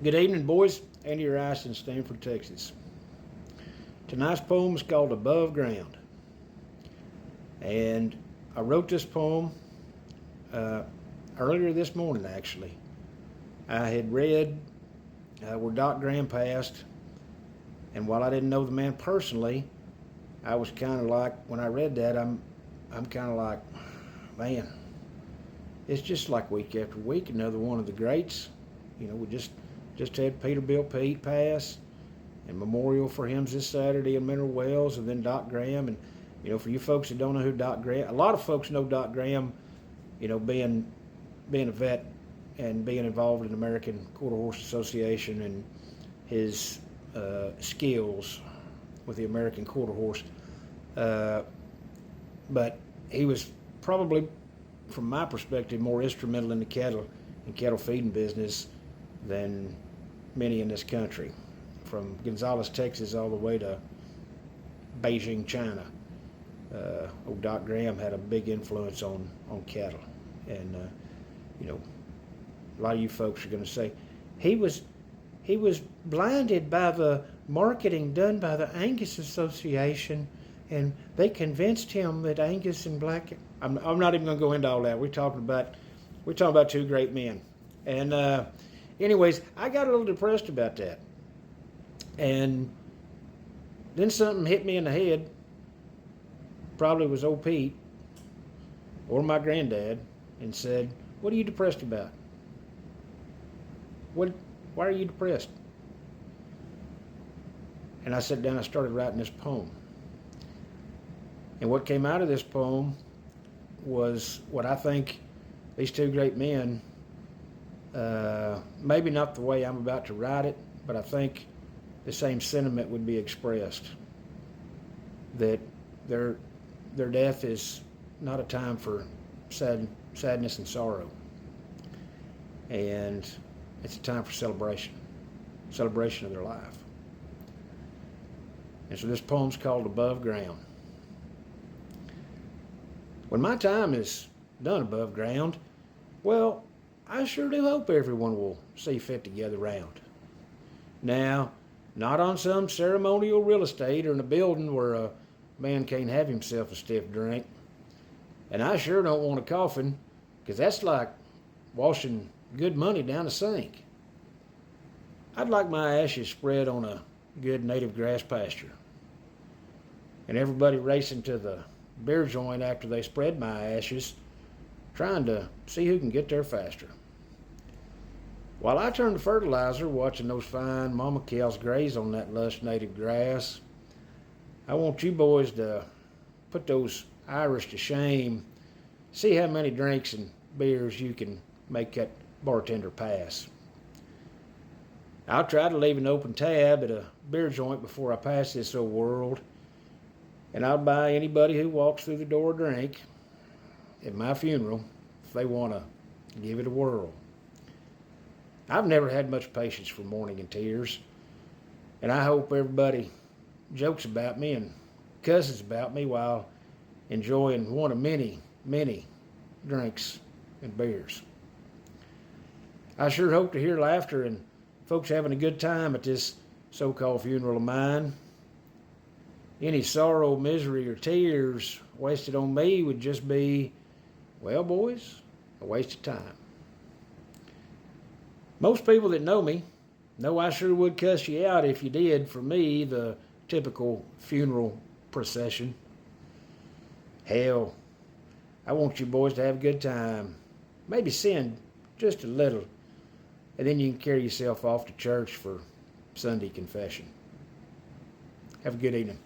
Good evening, boys. Andy Rice in Stanford, Texas. Tonight's poem is called Above Ground. And I wrote this poem earlier this morning, actually. I had read where Doc Graham passed, and while I didn't know the man personally, I was kind of like, when I read that, I'm kind of like, man, it's just like week after week, another one of the greats. You know, we just had Peterbilt Pete pass, and memorial for him this Saturday in Mineral Wells, and then Doc Graham. And you know, for you folks that don't know who Doc Graham, a lot of folks know Doc Graham. You know, being a vet and being involved in the American Quarter Horse Association and his skills with the American Quarter Horse. But he was probably, from my perspective, more instrumental in the cattle and cattle feeding business than many in this country, from Gonzales, Texas, all the way to Beijing, China. Old Doc Graham had a big influence on cattle, and you know, a lot of you folks are going to say he was blinded by the marketing done by the Angus Association, and they convinced him that Angus and Black. I'm not even going to go into all that. We're talking about two great men, and anyways, I got a little depressed about that. And then something hit me in the head. Probably was old Pete or my granddad, and said, "What are you depressed about? Why are you depressed?" And I sat down and started writing this poem. And what came out of this poem was what I think these two great men, maybe not the way I'm about to write it, but I think the same sentiment would be expressed, that their death is not a time for sadness and sorrow, and it's a time for celebration of their life. And so this poem's called Above Ground. When my time is done above ground, well, I sure do hope everyone will see fit to gather round. Now, not on some ceremonial real estate or in a building where a man can't have himself a stiff drink. And I sure don't want a coffin, because that's like washing good money down the sink. I'd like my ashes spread on a good native grass pasture, and everybody racing to the beer joint after they spread my ashes, trying to see who can get there faster. While I turn to fertilizer, watching those fine mama cows graze on that lush native grass, I want you boys to put those Irish to shame. See how many drinks and beers you can make that bartender pass. I'll try to leave an open tab at a beer joint before I pass this old world, and I'll buy anybody who walks through the door a drink at my funeral if they want to give it a whirl. I've never had much patience for mourning and tears, and I hope everybody jokes about me and cusses about me while enjoying one of many, many drinks and beers. I sure hope to hear laughter and folks having a good time at this so-called funeral of mine. Any sorrow, misery, or tears wasted on me would just be, well, boys, a waste of time. Most people that know me know I sure would cuss you out if you did, for me, the typical funeral procession. Hell, I want you boys to have a good time. Maybe sin just a little, and then you can carry yourself off to church for Sunday confession. Have a good evening.